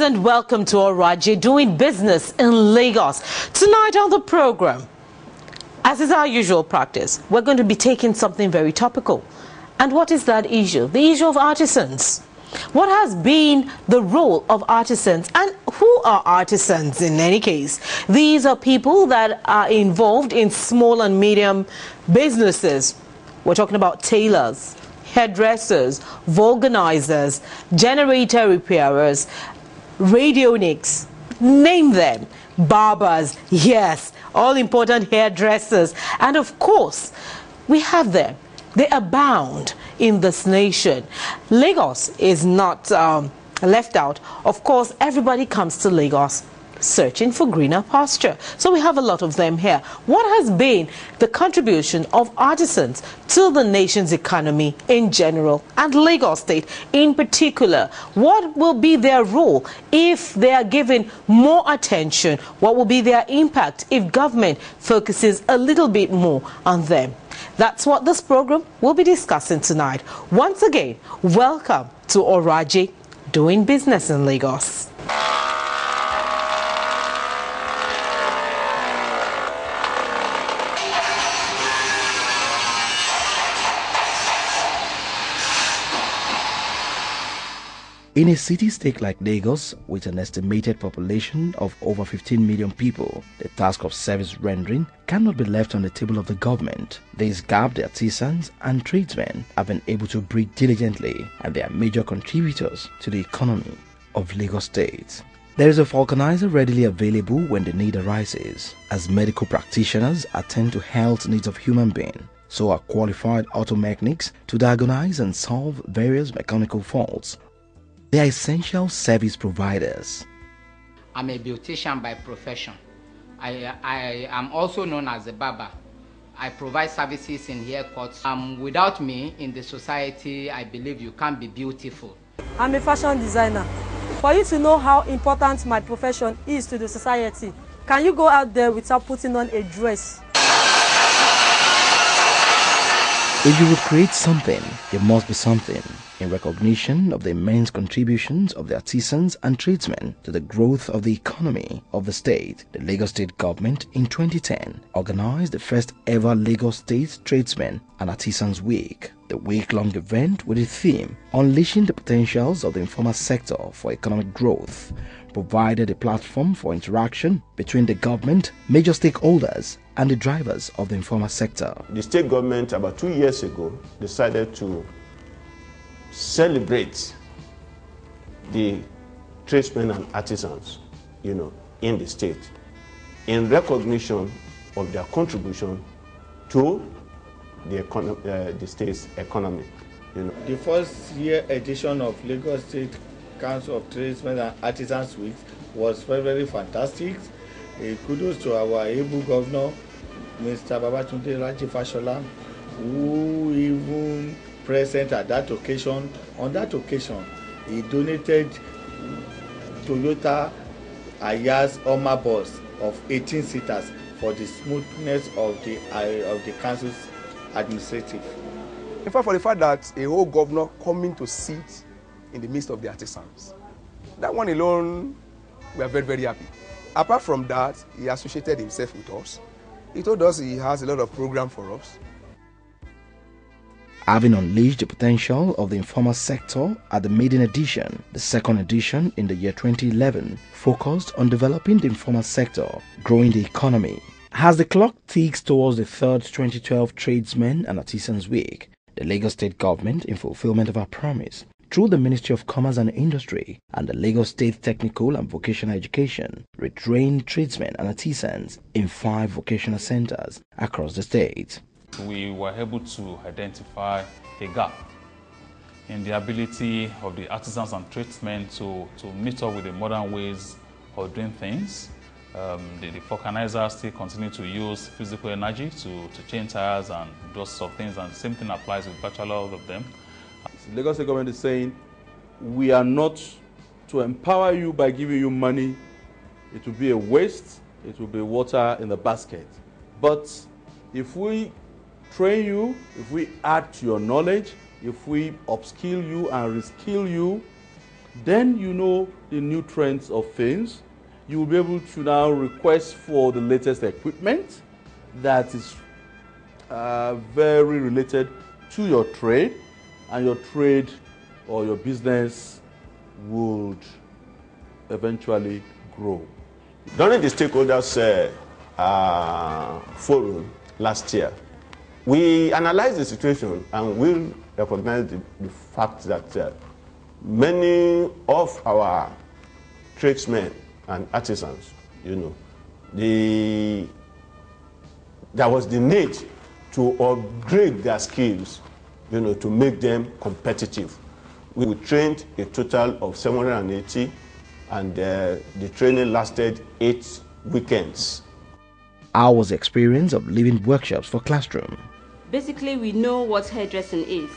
and welcome to Oraje Doing Business in Lagos. Tonight on the program, as is our usual practice, we're going to be taking something very topical. And what is that issue? The issue of artisans. What has been the role of artisans, and who are artisans in any case? These are people that are involved in small and medium businesses. We're talking about tailors, hairdressers, vulcanizers, generator repairers, radionics, name them, barbers, yes, all important hairdressers. And of course, we have them. They abound in this nation. Lagos is not left out. Of course, everybody comes to Lagos searching for greener pasture. So we have a lot of them here. What has been the contribution of artisans to the nation's economy in general and Lagos State in particular? What will be their role if they are given more attention? What will be their impact if government focuses a little bit more on them? That's what this program will be discussing tonight. Once again, welcome to Oraje Doing Business in Lagos. In a city-state like Lagos, with an estimated population of over 15 million people, the task of service rendering cannot be left on the table of the government. This gap the artisans and tradesmen have been able to breathe diligently, and they are major contributors to the economy of Lagos State. There is a vulcanizer readily available when the need arises, as medical practitioners attend to health needs of human beings. So are qualified auto mechanics to diagnose and solve various mechanical faults. They are essential service providers. I'm a beautician by profession. I am also known as a barber. I provide services in haircuts. Without me in the society, I believe you can't be beautiful. I'm a fashion designer. For you to know how important my profession is to the society, can you go out there without putting on a dress? If you would create something, there must be something. In recognition of the immense contributions of the artisans and tradesmen to the growth of the economy of the state, the Lagos State government in 2010 organized the first ever Lagos State Tradesmen and Artisans Week. The week-long event with the theme Unleashing the Potentials of the Informal Sector for Economic Growth provided a platform for interaction between the government, major stakeholders, and the drivers of the informal sector. The state government about 2 years ago decided to celebrate the tradesmen and artisans, in the state, in recognition of their contribution to the state's economy. The first year edition of Lagos State Council of Tradesmen and Artisans Week was very, very fantastic. Kudos to our able governor, Mr. Babatunde Raji Fashola, who even present at that occasion. On that occasion, he donated Toyota Ayaz Oma bus of 18 seaters for the smoothness of the council's administrative. In fact, for the fact that a whole governor coming to sit in the midst of the artisans, that one alone, we are very, very happy. Apart from that, he associated himself with us. He told us he has a lot of program for us. Having unleashed the potential of the informal sector at the maiden edition, the second edition in the year 2011 focused on developing the informal sector, growing the economy. As the clock ticks towards the third 2012 Tradesmen and Artisans Week, the Lagos State government, in fulfillment of our promise, through the Ministry of Commerce and Industry and the Lagos State Technical and Vocational Education, retrained tradesmen and artisans in 5 vocational centers across the state. We were able to identify a gap in the ability of the artisans and tradesmen to meet up with the modern ways of doing things. The vulcanizers still continue to use physical energy to change tires and those sort of things, and the same thing applies with virtually all of them. The Lagos State government is saying, we are not to empower you by giving you money. It will be a waste, it will be water in the basket. But if we train you, if we add to your knowledge, if we upskill you and reskill you, then you know the new trends of things. You will be able to now request for the latest equipment that is very related to your trade, and your trade or your business would eventually grow. During the stakeholders forum last year, we analyzed the situation and we recognized the fact that many of our tradesmen and artisans, there was the need to upgrade their skills, to make them competitive. We trained a total of 780, and the training lasted 8 weekends. Hours experience of living workshops for classroom. Basically, we know what hairdressing is,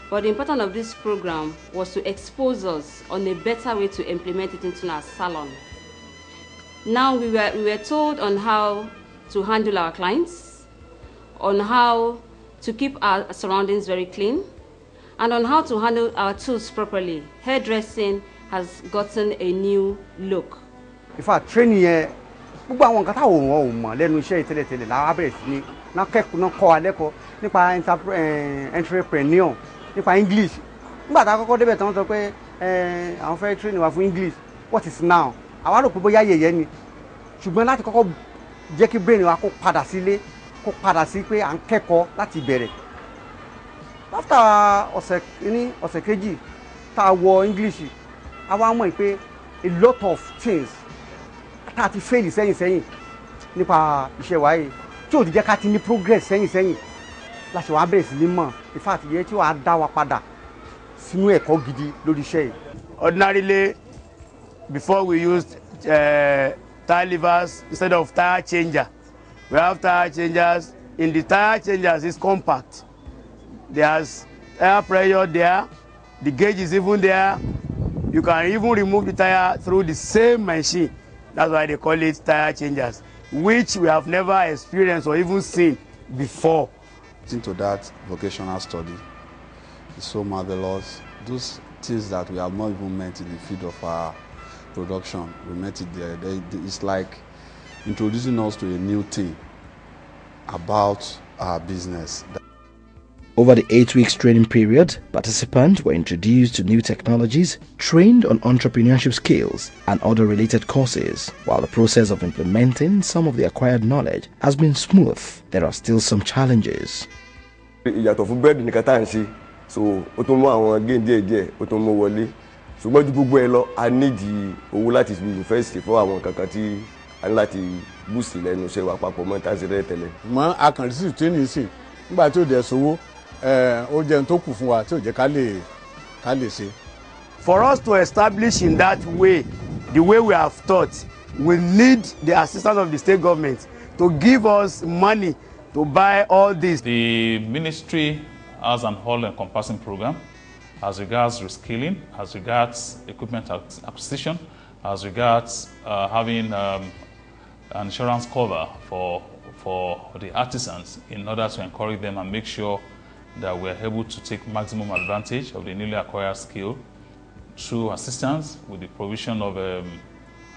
but the importance of this program was to expose us on a better way to implement it into our salon. Now we were told on how to handle our clients, on how to keep our surroundings very clean, and on how to handle our tools properly. Hairdressing has gotten a new look. In fact, training here, gbogbo àwọn nǹkan táwọn ò mọ̀ lẹ́nu iṣẹ́ ìtẹ́lẹ̀tẹ́lẹ̀ la wá bẹ̀rẹ̀ sí ní ná kẹ́kọ̀ọ́ ná kọ́ wa lẹ́kọ̀ọ́ nípa entrepreneur, nípa English. Nígbà tá a kọ́kọ́ débẹ̀ tán sọ pé àwọn fẹ́ training wa fún English. What is now? Àwa rò pé bóyá yẹ̀yẹ́ ni. Ṣùgbọ́n láti kọ́kọ́ jẹ́ kí brain wa kó padà sílé, kó padà sí pé à ń kẹ́kọ̀ọ́ láti bẹ̀rẹ̀. After ọ̀sẹ̀ kejì tá a wọ English, àwa mọ̀ pé a lot of things tá a ti fail sẹ́yìn nípa iṣẹ́ wa yìí tí ò ti jẹ́ ká ti ní progress sẹ́yìn la ṣe wá bẹ̀rẹ̀ sí ní mọ̀. In fact, ìyẹn tí wàá dá wa padà sínú ẹ̀kọ́ gidi lórí iṣẹ́ yìí. Ordinarily, before we used tire levers instead of tire changer, we have tire changers. In the tire changers, it's compact. There's air pressure there. The gauge is even there. You can even remove the tire through the same machine. That's why they call it tire changers, which we have never experienced or even seen before. Into that vocational study is so marvelous. Those things that we have not even met in the field of our production, we met it there. It's like introducing us to a new thing about our business. Over the 8 weeks training period, participants were introduced to new technologies, trained on entrepreneurship skills and other related courses. While the process of implementing some of the acquired knowledge has been smooth, there are still some challenges. Ìyàtọ̀ fún bẹ́ẹ̀dì nìkan tá à ń ṣe, so ó tún mú àwọn gain díẹ̀ ó tún mú wọlé. Ṣùgbọ́n ju gbogbo ẹ lọ, a nídìí owó láti fi invest fún àwọn kankan tí a ní láti boost lẹ́nu iṣẹ́ wa papọ̀ mọ́ tá a ṣe rẹ́ tẹ́lẹ̀. Mọ́ akànrísí training sí nígbà tí ó dẹ̀ sówó. For us to establish in that way, the way we have taught, we need the assistance of the state government to give us money to buy all this. The ministry has an all-encompassing program as regards reskilling, as regards equipment acquisition, as regards having an insurance cover for the artisans in order to encourage them and make sure that we're able to take maximum advantage of the newly acquired skill through assistance with the provision of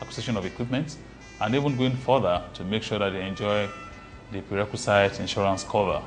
acquisition of equipment, and even going further to make sure that they enjoy the prerequisite insurance cover.